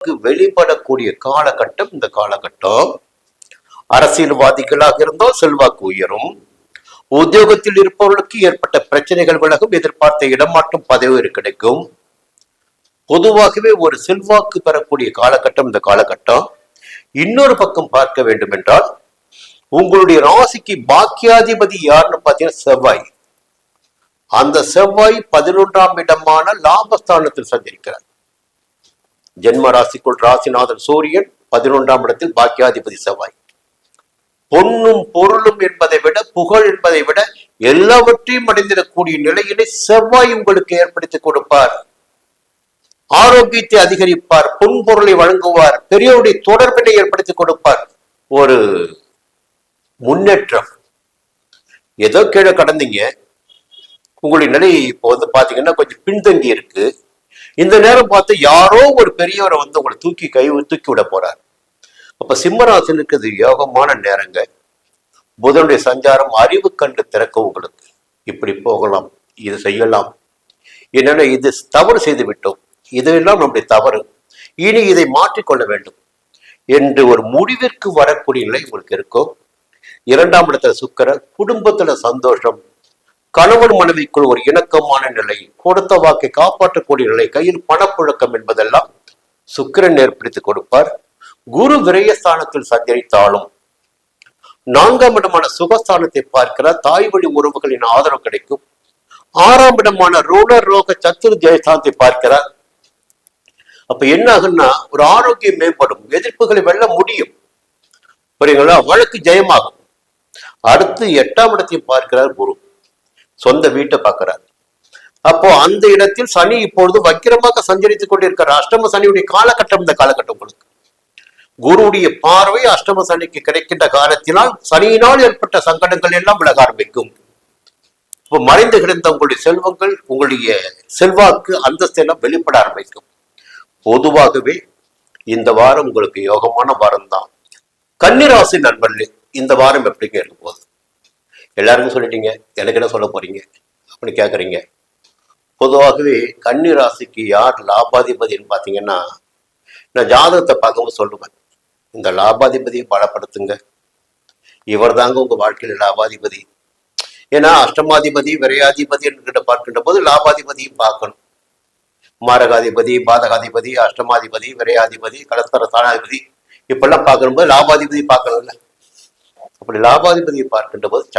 வெளிப்படக்கூடிய காலகட்டம் இந்த காலகட்டம். அரசியல்வாதிகளாக இருந்தால் செல்வாக்கு உயரும். உத்தியோகத்தில் இருப்பவர்களுக்கு ஏற்பட்ட பிரச்சனைகள் விலகும். எதிர்பார்த்த இடமாற்றம் பதவி கிடைக்கும். பொதுவாகவே ஒரு செல்வாக்கு பெறக்கூடிய காலகட்டம் இந்த காலகட்டம். இன்னொரு பக்கம் பார்க்க வேண்டும் என்றால் உங்களுடைய ராசிக்கு பாக்கியாதிபதி யாருன்னு பார்த்தீங்கன்னா செவ்வாய். அந்த செவ்வாய் 11ஆம் இடமான லாபஸ்தானத்தில் சஞ்சரிக்கிறார். ஜென்ம ராசிக்குள் ராசிநாதன் சூரியன், 11ஆம் இடத்தில் பாக்கியாதிபதி செவ்வாய். பொன்னும் பொருளும் என்பதை விட, புகழ் என்பதை விட எல்லாவற்றையும் அடைந்திடக்கூடிய நிலையினை செவ்வாய் உங்களுக்கு ஏற்படுத்தி கொடுப்பார். ஆரோக்கியத்தை அதிகரிப்பார், பொன் பொருளை வழங்குவார், பெரியவருடைய தொடர்பினை ஏற்படுத்தி கொடுப்பார். ஒரு முன்னேற்றம். ஏதோ கீழே கடந்தீங்க, உங்களுடைய நிலை இப்போ பாத்தீங்கன்னா கொஞ்சம் பின்தங்கி இருக்கு. இந்த நேரம் பார்த்து யாரோ ஒரு பெரியவரை உங்களை தூக்கி விட போறார். அப்ப சிம்மராசினுக்கு இது யோகமான நேரங்க. புதனுடைய சஞ்சாரம் அறிவு கண்டு திறக்க உங்களுக்கு. இப்படி போகலாம், இது செய்யலாம், என்னென்ன இது தவறு செய்து விட்டோம், இதெல்லாம் நம்முடைய தவறு, இனி இதை மாற்றிக்கொள்ள வேண்டும் என்று ஒரு முடிவிற்கு வரக்கூடிய நிலை உங்களுக்கு இருக்கும். 2ஆம் இடத்துல சுக்கிரன், குடும்பத்துல சந்தோஷம், கணவன் மனைவிக்குள் ஒரு இணக்கமான நிலை, கொடுத்த வாக்கை காப்பாற்றக்கூடிய நிலை, கையில் பணப்புழக்கம் என்பதெல்லாம் சுக்கிரன் ஏற்படுத்தி கொடுப்பார். குரு விரயஸ்தானத்தில் சஞ்சரித்தாலும் 4ஆம் இடமான சுகஸ்தானத்தை பார்க்கிறார். தாய் வழி உறவுகளின் ஆதரவு கிடைக்கும். 6ஆம் இடமான ரோணர் ரோக சத்துரு ஜெயஸ்தானத்தை பார்க்கிறார். அப்ப என்ன ஆகுன்னா ஒரு ஆரோக்கியம் மேம்படும், எதிர்ப்புகளை வெல்ல முடியும். புரியுங்களா? வழக்கு ஜெயமாகும். அடுத்து 8ஆம் இடத்தையும் பார்க்கிறார் குரு, சொந்த வீட்டை பார்க்கிறார். அப்போ அந்த இடத்தில் சனி இப்பொழுது வக்கிரமாக சஞ்சரித்துக் கொண்டிருக்கிற அஷ்டம சனியுடைய காலகட்டம் இந்த காலகட்டம் உங்களுக்கு. குருவுடைய பார்வை அஷ்டம சனிக்கு கிடைக்கின்ற காலத்தினால் சனியினால் ஏற்பட்ட சங்கடங்கள் எல்லாம் விலக ஆரம்பிக்கும். இப்போ மறைந்து கிடந்த உங்களுடைய செல்வங்கள், உங்களுடைய செல்வாக்கு, அந்தஸ்து எல்லாம் வெளிப்பட ஆரம்பிக்கும். பொதுவாகவே இந்த வாரம் உங்களுக்கு யோகமான வாரம் தான். கன்னிராசி நண்பர்களே, இந்த வாரம் எப்படிங்க இருக்க போகுது? எல்லாருக்கும் சொல்லிட்டீங்க, எனக்கு என்ன சொல்ல போறீங்க அப்படின்னு கேட்குறீங்க. பொதுவாகவே கன்னிராசிக்கு யார் லாபாதிபதினு பார்த்தீங்கன்னா, நான் ஜாதகத்தை பார்க்கும்போது சொல்லுவேன், இந்த லாபாதிபதியை பலப்படுத்துங்க, இவர் தாங்க உங்க வாழ்க்கையில லாபாதிபதி. ஏன்னா அஷ்டமாதிபதி விரையாதிபதி என்கிட்ட பார்க்கின்ற போது லாபாதிபதியும் பார்க்கணும். மாரகாதிபதி, பாதகாதிபதி, அஷ்டமாதிபதி, விரையாதிபதி, கடஸ்தர ஸ்தானாதிபதி இப்பெல்லாம் பார்க்கணும்போது லாபாதிபதி பார்க்கணும்ல. அப்படி லாபாதிபதியை பார்க்கின்ற போது